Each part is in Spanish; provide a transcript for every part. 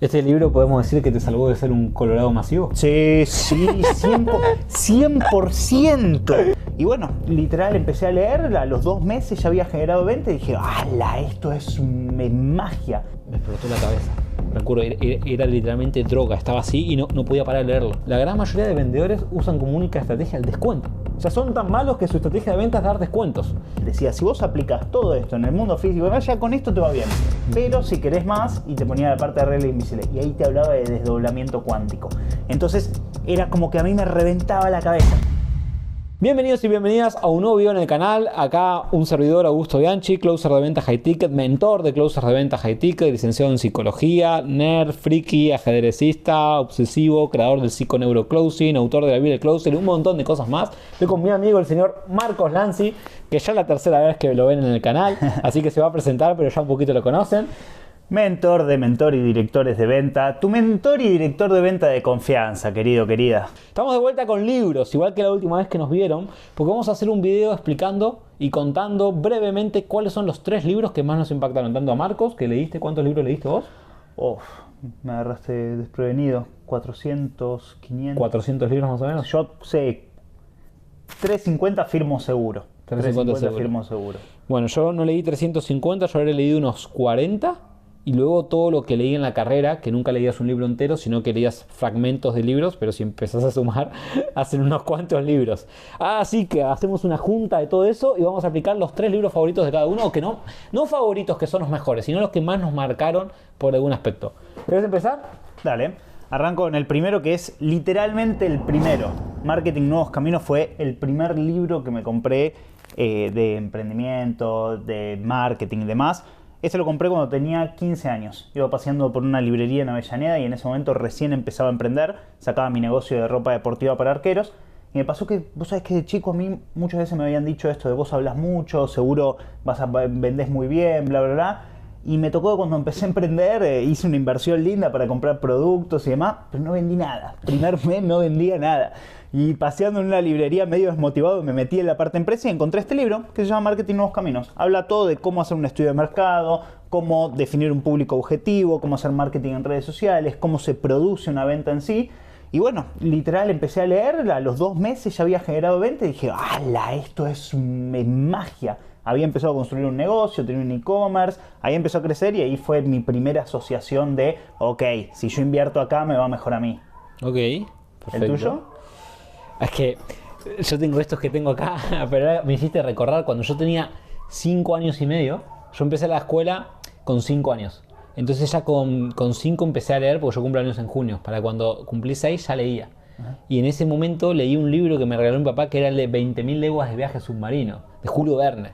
Este libro podemos decir que te salvó de ser un colorado masivo. Sí, 100%. Y bueno, literal empecé a leer, a los 2 meses ya había generado venta y dije, ¡hala! Esto es magia. Me explotó la cabeza. Recuerdo, era literalmente droga, estaba así y no podía parar de leerlo. La gran mayoría de vendedores usan como única estrategia el descuento. O sea, son tan malos que su estrategia de venta es dar descuentos. Decía, si vos aplicas todo esto en el mundo físico, ya con esto te va bien. Pero si querés más, y te ponía la parte de regla invisible. Y ahí te hablaba de desdoblamiento cuántico. Entonces, era como que a mí me reventaba la cabeza. Bienvenidos y bienvenidas a un nuevo video en el canal. Acá un servidor, Augusto Bianchi, closer de venta high ticket, mentor de closer de venta high ticket, licenciado en psicología, nerd, friki, ajedrecista, obsesivo, creador del psiconeuroclosing, autor de la Biblia del Closer, un montón de cosas más. Estoy con mi amigo el señor Marcos Lanzi, que ya es la tercera vez que lo ven en el canal, así que se va a presentar, pero ya un poquito lo conocen. Mentor y directores de venta. Tu mentor y director de venta de confianza, querido, querida. Estamos de vuelta con libros, igual que la última vez que nos vieron, porque vamos a hacer un video explicando y contando brevemente cuáles son los 3 libros que más nos impactaron, tanto a Marcos, que leíste. ¿Cuántos libros leíste vos? Me agarraste desprevenido. 400, 500. 400 libros más o menos. Yo sé, 350 firmo seguro. 350 firmo seguro. Bueno, yo no leí 350, yo habré leído unos 40. Y luego todo lo que leí en la carrera, que nunca leías un libro entero, sino que leías fragmentos de libros, pero si empezás a sumar, hacen unos cuantos libros. Así que hacemos una junta de todo eso y vamos a aplicar los 3 libros favoritos de cada uno, que no favoritos que son los mejores, sino los que más nos marcaron por algún aspecto. ¿Querés empezar? Dale. Arranco con el primero, que es literalmente el primero. Marketing Nuevos Caminos fue el primer libro que me compré de emprendimiento, de marketing y demás. Ese lo compré cuando tenía 15 años. Iba paseando por una librería en Avellaneda y en ese momento recién empezaba a emprender. Sacaba mi negocio de ropa deportiva para arqueros. Y me pasó que, vos sabés que de chico a mí muchas veces me habían dicho esto de vos hablas mucho, seguro vendés muy bien, bla, bla, bla. Y me tocó cuando empecé a emprender, hice una inversión linda para comprar productos y demás, pero no vendí nada. Primer mes no vendía nada. Y paseando en una librería medio desmotivado me metí en la parte empresa y encontré este libro que se llama Marketing Nuevos Caminos. Habla todo de cómo hacer un estudio de mercado, cómo definir un público objetivo, cómo hacer marketing en redes sociales, cómo se produce una venta en sí. Y bueno, literal empecé a leer, a los 2 meses ya había generado venta y dije, ¡hala! Esto es magia. Había empezado a construir un negocio, tenía un e-commerce, ahí empezó a crecer y ahí fue mi primera asociación de, ok, si yo invierto acá me va mejor a mí. Ok, perfecto. ¿El tuyo? Es que yo tengo estos que tengo acá, pero ahora me hiciste recordar cuando yo tenía 5 años y medio. Yo empecé la escuela con 5 años. Entonces ya con 5 empecé a leer, porque yo cumplo años en junio. Para cuando cumplí 6 ya leía. Y en ese momento leí un libro que me regaló mi papá, que era el de 20.000 leguas de viaje submarino, de Julio Verne.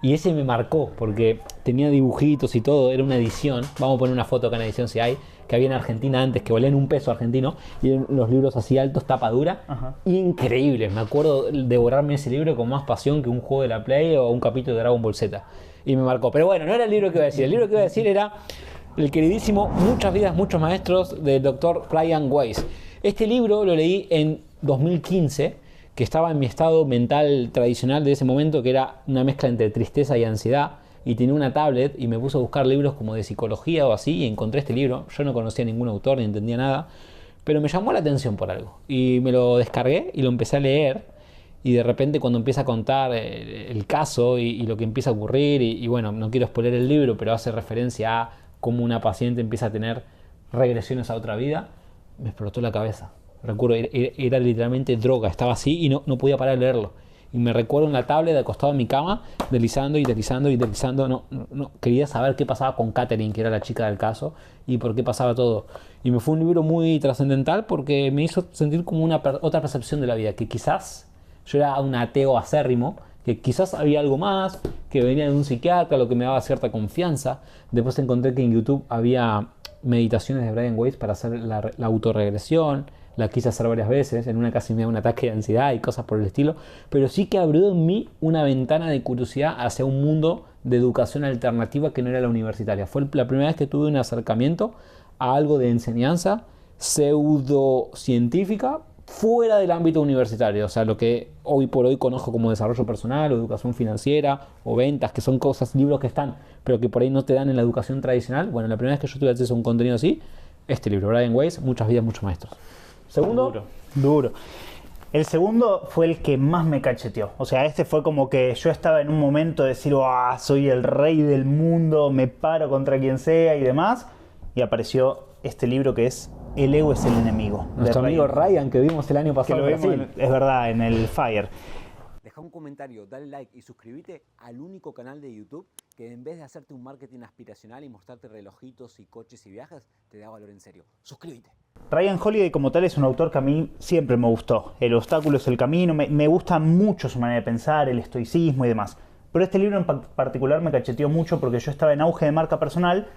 Y ese me marcó, porque tenía dibujitos y todo, era una edición. Vamos a poner una foto acá en la edición si hay, que había en Argentina antes, que valían $1 argentino, y eran los libros así altos, tapa dura. Ajá. Increíble, me acuerdo devorarme ese libro con más pasión que un juego de la Play o un capítulo de Dragon Ball Z. Y me marcó. Pero bueno, no era el libro que iba a decir. El libro que iba a decir era el queridísimo Muchas vidas, muchos maestros, del Dr. Brian Weiss. Este libro lo leí en 2015, que estaba en mi estado mental tradicional de ese momento, que era una mezcla entre tristeza y ansiedad, y tenía una tablet y me puse a buscar libros como de psicología o así, y encontré este libro. Yo no conocía a ningún autor ni entendía nada, pero me llamó la atención por algo, y me lo descargué y lo empecé a leer. Y de repente cuando empieza a contar el caso y lo que empieza a ocurrir, y bueno, no quiero spoiler el libro, pero hace referencia a cómo una paciente empieza a tener regresiones a otra vida, me explotó la cabeza. Recuerdo, era literalmente droga, estaba así y no podía parar de leerlo. Y me recuerdo en la tablet acostado en mi cama, deslizando y deslizando y deslizando. No, quería saber qué pasaba con Catherine, que era la chica del caso, y por qué pasaba todo. Y me fue un libro muy trascendental porque me hizo sentir como otra percepción de la vida, que quizás yo era un ateo acérrimo, que quizás había algo más, que venía de un psiquiatra, lo que me daba cierta confianza. Después encontré que en YouTube había meditaciones de Brian Weiss para hacer la autorregresión. La quise hacer varias veces, en una casi me da un ataque de ansiedad y cosas por el estilo, pero sí que abrió en mí una ventana de curiosidad hacia un mundo de educación alternativa que no era la universitaria. Fue la primera vez que tuve un acercamiento a algo de enseñanza pseudocientífica fuera del ámbito universitario, o sea, lo que hoy por hoy conozco como desarrollo personal o educación financiera o ventas, que son cosas, libros que están, pero que por ahí no te dan en la educación tradicional. Bueno, la primera vez que yo tuve acceso a un contenido así, este libro, Brian Weiss, Muchas vidas, muchos maestros. Segundo, Duro. El segundo fue el que más me cacheteó. O sea, este fue como que yo estaba en un momento de decir, soy el rey del mundo, me paro contra quien sea y demás. Y apareció este libro que es El ego es el enemigo. Nuestro amigo Ryan, que vimos el año pasado que lo vimos, es verdad, en el Fire. Deja un comentario, dale like y suscríbete al único canal de YouTube que en vez de hacerte un marketing aspiracional y mostrarte relojitos y coches y viajes, te da valor en serio. Suscríbete. Ryan Holiday como tal es un autor que a mí siempre me gustó. El obstáculo es el camino, me gusta mucho su manera de pensar, el estoicismo y demás. Pero este libro en particular me cacheteó mucho porque yo estaba en auge de marca personal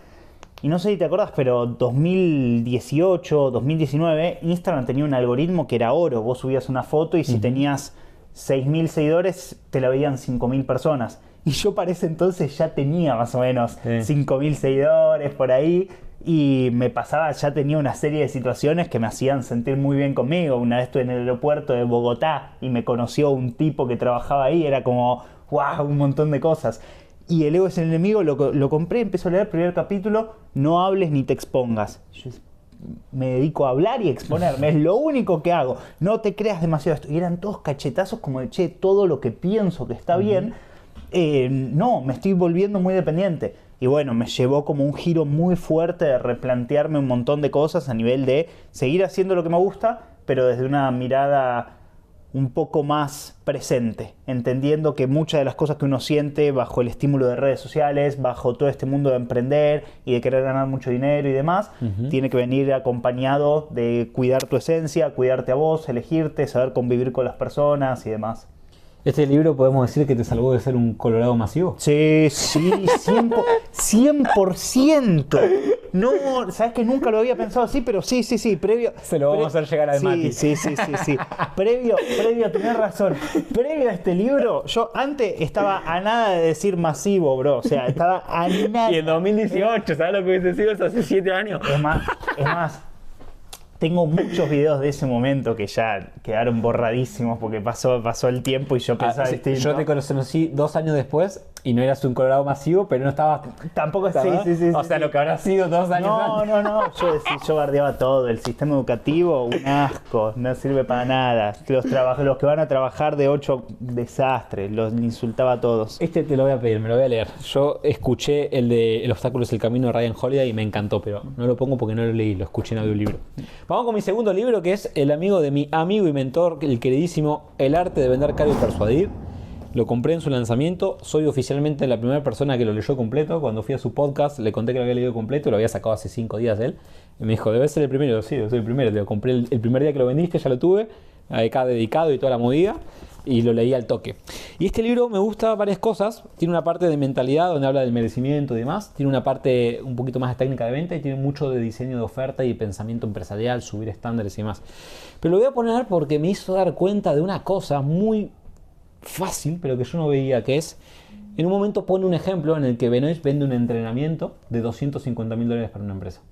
y no sé si te acuerdas, pero 2018, 2019, Instagram tenía un algoritmo que era oro. Vos subías una foto y si tenías 6.000 seguidores, te la veían 5.000 personas. Y yo para ese entonces ya tenía más o menos 5.000 seguidores por ahí. Y me pasaba, ya tenía una serie de situaciones que me hacían sentir muy bien conmigo. Una vez estuve en el aeropuerto de Bogotá y me conoció un tipo que trabajaba ahí. Era como, wow, un montón de cosas. Y El ego es el enemigo, lo compré, empecé a leer el primer capítulo. No hables ni te expongas. Yo me dedico a hablar y exponerme, es lo único que hago. No te creas demasiado esto. Y eran todos cachetazos como de, che, todo lo que pienso que está bien. No, me estoy volviendo muy dependiente. Y bueno, me llevó como un giro muy fuerte de replantearme un montón de cosas a nivel de seguir haciendo lo que me gusta, pero desde una mirada un poco más presente, entendiendo que muchas de las cosas que uno siente bajo el estímulo de redes sociales, bajo todo este mundo de emprender y de querer ganar mucho dinero y demás, tiene que venir acompañado de cuidar tu esencia, cuidarte a vos, elegirte, saber convivir con las personas y demás. ¿Este libro podemos decir que te salvó de ser un colorado masivo? Sí, 100%. No, sabes que nunca lo había pensado así, pero sí, previo. Se lo vamos a hacer llegar al Mati. Sí. Previo, tenés razón. Previo a este libro, yo antes estaba a nada de decir masivo, bro. O sea, estaba a nada. Y en 2018, ¿sabes lo que hubiese sido eso hace 7 años? Es más, tengo muchos videos de ese momento que ya quedaron borradísimos porque pasó el tiempo y yo pensaba distinto. Yo te conocí 2 años después y no eras un colorado masivo, pero no estabas... Tampoco, sí. O sea, lo que habrá sido 2 años antes. No. Yo bardeaba todo. El sistema educativo, un asco, no sirve para nada. Los que van a trabajar de 8, desastre. Los insultaba a todos. Este te lo voy a pedir, me lo voy a leer. Yo escuché el de El obstáculo es el camino de Ryan Holiday y me encantó, pero no lo pongo porque no lo leí, lo escuché en audiolibro. Vamos con mi segundo libro, que es el amigo de mi amigo y mentor, el queridísimo El arte de vender caro y persuadir. Lo compré en su lanzamiento, soy oficialmente la primera persona que lo leyó completo. Cuando fui a su podcast le conté que lo había leído completo, lo había sacado hace 5 días él. Y me dijo, debes ser el primero. Sí, debe ser el primero. Te lo compré el primer día que lo vendiste, ya lo tuve, acá dedicado y toda la movida. Y lo leí al toque. Y este libro me gusta varias cosas. Tiene una parte de mentalidad donde habla del merecimiento y demás. Tiene una parte un poquito más de técnica de venta y tiene mucho de diseño de oferta y pensamiento empresarial, subir estándares y demás. Pero lo voy a poner porque me hizo dar cuenta de una cosa muy fácil, pero que yo no veía, que es, en un momento pone un ejemplo en el que Benoist vende un entrenamiento de $250.000 para una empresa.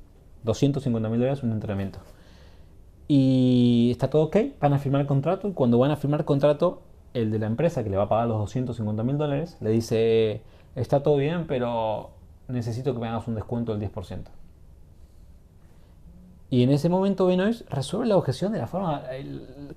$250.000 un entrenamiento. Y está todo ok, van a firmar el contrato, y cuando van a firmar el contrato, el de la empresa que le va a pagar los $250.000 le dice, está todo bien, pero necesito que me hagas un descuento del 10%. Y en ese momento Benoist resuelve la objeción de la forma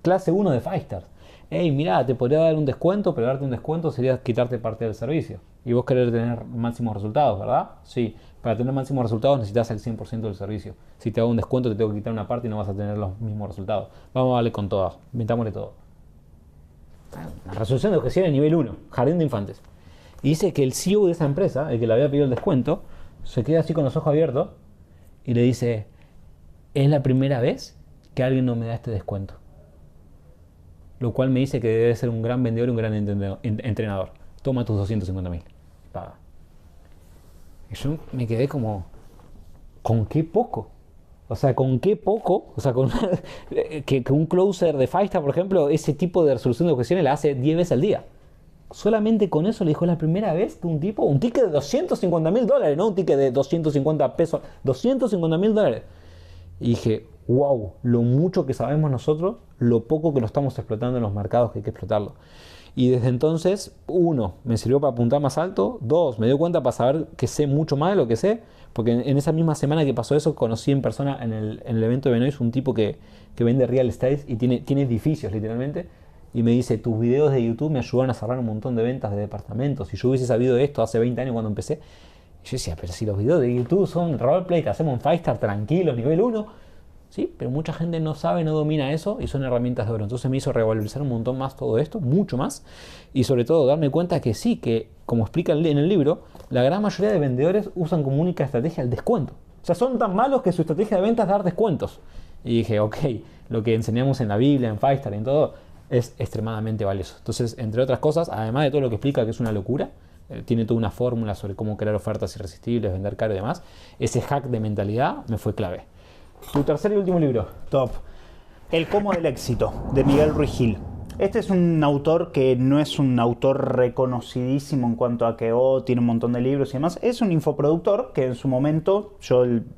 clase 1 de 5 Stars. Hey, mirá, te podría dar un descuento, pero darte un descuento sería quitarte parte del servicio. Y vos querés tener máximos resultados, ¿verdad? Sí, para tener máximos resultados necesitas el 100% del servicio. Si te hago un descuento te tengo que quitar una parte y no vas a tener los mismos resultados. Vamos a darle con todas, inventámosle todo. La resolución de objeciones nivel 1, jardín de infantes. Y dice que el CEO de esa empresa, el que le había pedido el descuento, se queda así con los ojos abiertos y le dice, es la primera vez que alguien no me da este descuento. Lo cual me dice que debe ser un gran vendedor y un gran entrenador. Toma tus 250.000. Paga. Y yo me quedé como, ¿con qué poco? O sea, ¿con qué poco? O sea, que un closer de 5 Stars, por ejemplo, ese tipo de resolución de objeciones la hace 10 veces al día. Solamente con eso le dijo, es la primera vez que un ticket de $250.000, no un ticket de 250 pesos, $250.000. Y dije, wow, lo mucho que sabemos nosotros, lo poco que lo estamos explotando en los mercados que hay que explotarlo. Y desde entonces, uno, me sirvió para apuntar más alto. Dos, me dio cuenta para saber que sé mucho más de lo que sé. Porque en esa misma semana que pasó eso, conocí en persona en el evento de Benoist un tipo que vende real estate y tiene edificios literalmente. Y me dice, tus videos de YouTube me ayudan a cerrar un montón de ventas de departamentos. Si yo hubiese sabido esto hace 20 años cuando empecé. Y yo decía, pero si los videos de YouTube son roleplay que hacemos en 5-star tranquilos, nivel 1. Sí, pero mucha gente no sabe, no domina eso y son herramientas de oro. Entonces me hizo revalorizar un montón más todo esto, mucho más. Y sobre todo darme cuenta que sí, que como explica en el libro, la gran mayoría de vendedores usan como única estrategia el descuento. O sea, son tan malos que su estrategia de venta es dar descuentos. Y dije, ok, lo que enseñamos en la Biblia, en 5-star, en todo, es extremadamente valioso. Entonces, entre otras cosas, además de todo lo que explica que es una locura, tiene toda una fórmula sobre cómo crear ofertas irresistibles, vender caro y demás, ese hack de mentalidad me fue clave. Tu tercer y último libro. Top. El cómo del éxito, de Miguel Ruiz Gil. Este es un autor que no es un autor reconocidísimo en cuanto a que tiene un montón de libros y demás. Es un infoproductor que en su momento,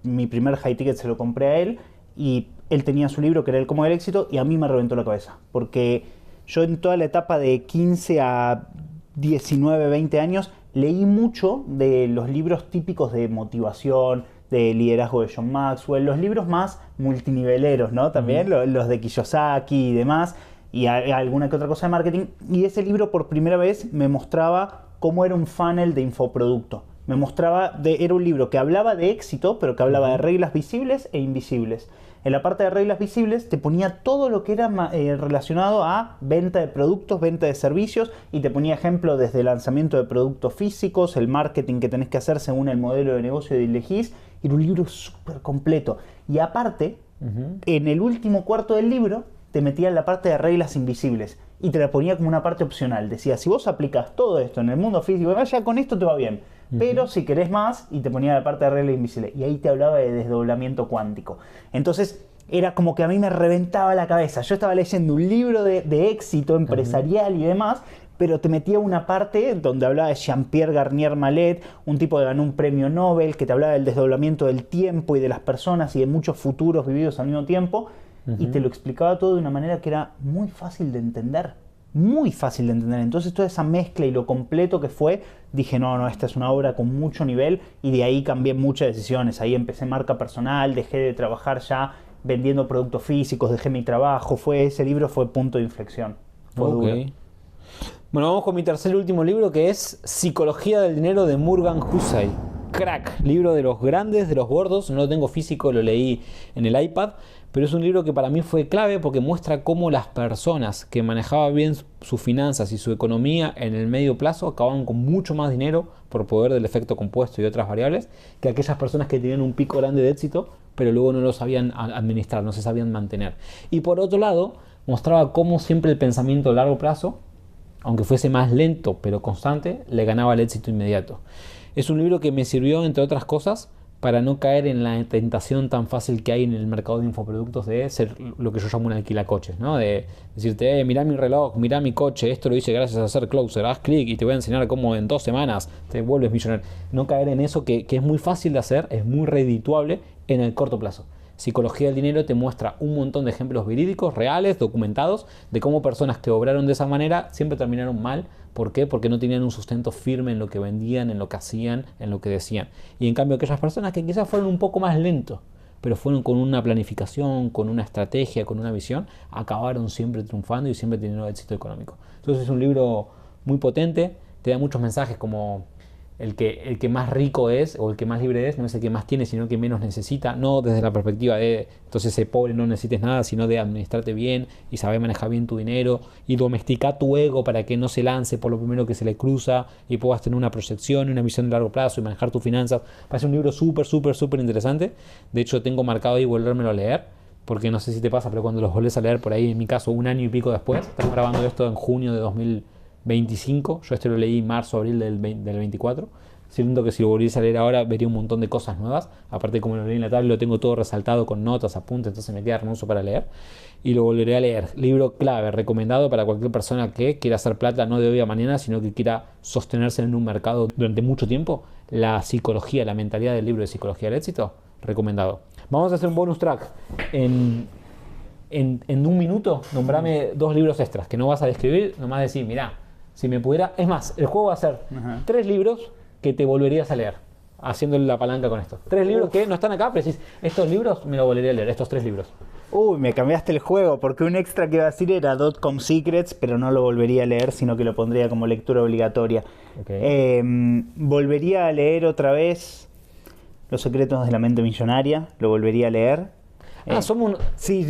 mi primer high ticket se lo compré a él y él tenía su libro que era El cómo del éxito y a mí me reventó la cabeza. Porque yo en toda la etapa de 15 a 19, 20 años leí mucho de los libros típicos de motivación, de liderazgo de John Maxwell, los libros más multiniveleros, ¿no? También los de Kiyosaki y demás, y alguna que otra cosa de marketing. Y ese libro por primera vez me mostraba cómo era un funnel de infoproducto. Era un libro que hablaba de éxito, pero que hablaba de reglas visibles e invisibles. En la parte de reglas visibles te ponía todo lo que era relacionado a venta de productos, venta de servicios y te ponía ejemplos desde el lanzamiento de productos físicos, el marketing que tenés que hacer según el modelo de negocio que elegís. Era un libro súper completo. Y aparte, en el último cuarto del libro te metía en la parte de reglas invisibles y te la ponía como una parte opcional. Decía, si vos aplicas todo esto en el mundo físico, ya con esto te va bien. Pero si querés más, y te ponía la parte de reglas invisibles. Y ahí te hablaba de desdoblamiento cuántico. Entonces, era como que a mí me reventaba la cabeza. Yo estaba leyendo un libro de éxito empresarial y demás, pero te metía una parte donde hablaba de Jean-Pierre Garnier Mallet, un tipo que ganó un premio Nobel, que te hablaba del desdoblamiento del tiempo y de las personas y de muchos futuros vividos al mismo tiempo, y te lo explicaba todo de una manera que era muy fácil de entender. Muy fácil de entender. Entonces toda esa mezcla y lo completo que fue, dije, no, esta es una obra con mucho nivel, y de ahí cambié muchas decisiones. Ahí empecé marca personal, dejé de trabajar ya vendiendo productos físicos, dejé mi trabajo. Ese libro fue punto de inflexión. Fue duro. Bueno, vamos con mi tercer y último libro, que es Psicología del Dinero de Morgan Housel. Crack, libro de los grandes, de los gordos. No lo tengo físico, lo leí en el iPad, pero es un libro que para mí fue clave porque muestra cómo las personas que manejaban bien sus finanzas y su economía en el medio plazo acababan con mucho más dinero por poder del efecto compuesto y otras variables que aquellas personas que tenían un pico grande de éxito pero luego no lo sabían administrar, no se sabían mantener. Y por otro lado, mostraba cómo siempre el pensamiento a largo plazo, aunque fuese más lento pero constante, le ganaba el éxito inmediato. Es un libro que me sirvió, entre otras cosas, para no caer en la tentación tan fácil que hay en el mercado de infoproductos de ser lo que yo llamo un alquilacoches, ¿no? De decirte, mirá mi reloj, mirá mi coche, esto lo hice gracias a hacer Closer, haz clic y te voy a enseñar cómo en 2 semanas te vuelves millonario. No caer en eso que es muy fácil de hacer, es muy redituable en el corto plazo. Psicología del Dinero te muestra un montón de ejemplos verídicos, reales, documentados, de cómo personas que obraron de esa manera siempre terminaron mal. ¿Por qué? Porque no tenían un sustento firme en lo que vendían, en lo que hacían, en lo que decían. Y en cambio aquellas personas que quizás fueron un poco más lentos, pero fueron con una planificación, con una estrategia, con una visión, acabaron siempre triunfando y siempre teniendo éxito económico. Entonces es un libro muy potente, te da muchos mensajes como el que más rico es o el que más libre es, no es el que más tiene, sino el que menos necesita, no desde la perspectiva de entonces ser pobre no necesites nada, sino de administrarte bien y saber manejar bien tu dinero y domesticar tu ego para que no se lance por lo primero que se le cruza y puedas tener una proyección y una visión de largo plazo y manejar tus finanzas. Parece un libro súper interesante. De hecho tengo marcado ahí volvérmelo a leer, porque no sé si te pasa, pero cuando los volvés a leer por ahí, en mi caso 1 año y pico después, estamos grabando esto en junio de 2025, yo lo leí en marzo, abril del 24. Siento que si lo volviese a leer ahora vería un montón de cosas nuevas. Aparte, como lo leí en la tablet, lo tengo todo resaltado con notas, apuntes, entonces me queda hermoso para leer. Y lo volveré a leer. Libro clave, recomendado para cualquier persona que quiera hacer plata no de hoy a mañana, sino que quiera sostenerse en un mercado durante mucho tiempo. La psicología, la mentalidad del libro de Psicología del Éxito, recomendado. Vamos a hacer un bonus track. En 1 minuto, nombrame 2 libros extras que no vas a describir, nomás decir, mirá, Si me pudiera... Es más, el juego va a ser 3 libros que te volverías a leer, haciéndole la palanca con esto. 3 libros que no están acá, pero decís, estos libros me los volvería a leer, estos 3 libros. Uy, me cambiaste el juego, porque un extra que iba a decir era .com Secrets, pero no lo volvería a leer, sino que lo pondría como lectura obligatoria. Volvería a leer otra vez Los secretos de la mente millonaria, lo volvería a leer. Somos un... Sí,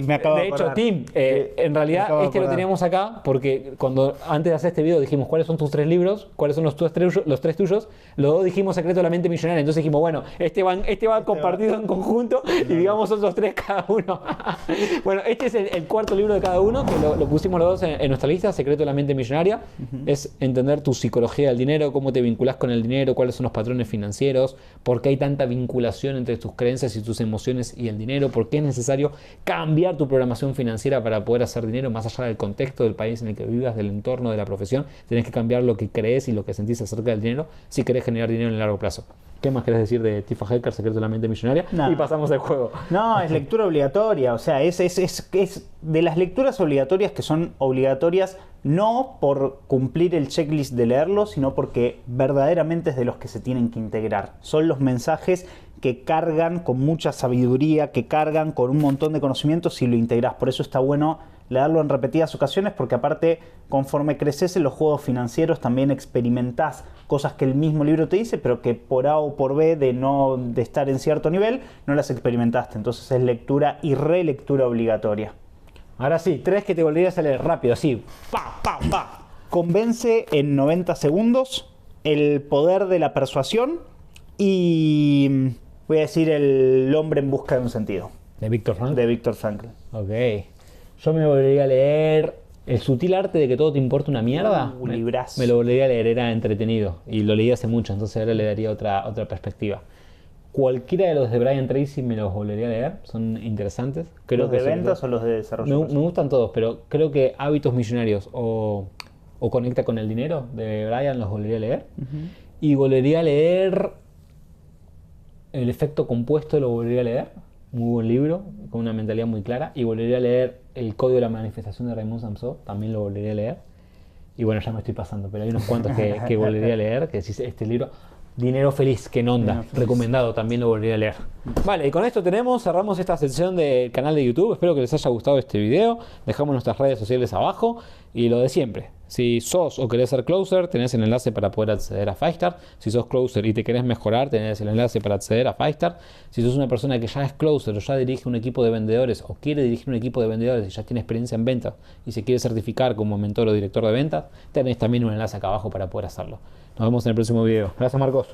me acabo de De hecho, acordar. Tim, en realidad acabo de este lo acordar. teníamos acá porque cuando antes de hacer este video dijimos cuáles son tus 3 libros, cuáles son los 3 tuyos, los dos dijimos Secreto de la Mente Millonaria, entonces dijimos, bueno, este va compartido en conjunto y digamos otros 3 cada uno. Bueno, este es el cuarto libro de cada uno, que lo pusimos los dos en nuestra lista, Secreto de la Mente Millonaria. Es entender tu psicología del dinero, cómo te vinculas con el dinero, cuáles son los patrones financieros, por qué hay tanta vinculación entre tus creencias y tus emociones y el dinero, por qué es necesario cambiar tu programación financiera para poder hacer dinero más allá del contexto del país en el que vivas, del entorno, de la profesión. Tenés que cambiar lo que crees y lo que sentís acerca del dinero si querés generar dinero en el largo plazo. ¿Qué más querés decir de Tifa Hecker, Secreto de la Mente Millonaria? No. Y pasamos al juego. No, es lectura obligatoria, o sea, es de las lecturas obligatorias que son obligatorias no por cumplir el checklist de leerlo, sino porque verdaderamente es de los que se tienen que integrar. Son los mensajes que cargan con mucha sabiduría, que cargan con un montón de conocimientos si lo integras. Por eso está bueno leerlo en repetidas ocasiones, porque aparte, conforme creces en los juegos financieros, también experimentás cosas que el mismo libro te dice, pero que por A o por B de estar en cierto nivel, no las experimentaste. Entonces es lectura y relectura obligatoria. Ahora sí, 3 que te volverías a leer rápido, así. Convence en 90 segundos, El poder de la persuasión y voy a decir El hombre en busca de un sentido, ¿De Víctor Frankl? de Víctor Frankl. Ok. Yo me volvería a leer El sutil arte de que todo te importa una mierda. Librazo. Me lo volvería a leer, era entretenido. Y lo leí hace mucho, entonces ahora le daría otra perspectiva. Cualquiera de los de Brian Tracy me los volvería a leer, son interesantes. Creo ¿Los que de sobre ventas todo- o los de desarrollo? me gustan todos, pero creo que Hábitos Millonarios o Conecta con el Dinero de Brian los volvería a leer. Y volvería a leer El efecto compuesto, lo volvería a leer. Muy buen libro, con una mentalidad muy clara. Y volvería a leer El código de la manifestación de Raymond Samson, también lo volvería a leer. Y bueno, ya me estoy pasando, pero hay unos cuantos que volvería a leer, que decís, este libro, Dinero Feliz, que en onda, Dinero Feliz. recomendado, también lo volvería a leer. Vale, y con esto cerramos esta sección del canal de YouTube. Espero que les haya gustado este video. Dejamos nuestras redes sociales abajo. Y lo de siempre, si sos o querés ser closer, tenés el enlace para poder acceder a 5-Star. Si sos closer y te querés mejorar, tenés el enlace para acceder a 5-Star. Si sos una persona que ya es closer o ya dirige un equipo de vendedores o quiere dirigir un equipo de vendedores y ya tiene experiencia en ventas y se quiere certificar como mentor o director de ventas, tenés también un enlace acá abajo para poder hacerlo. Nos vemos en el próximo video. Gracias, Marcos.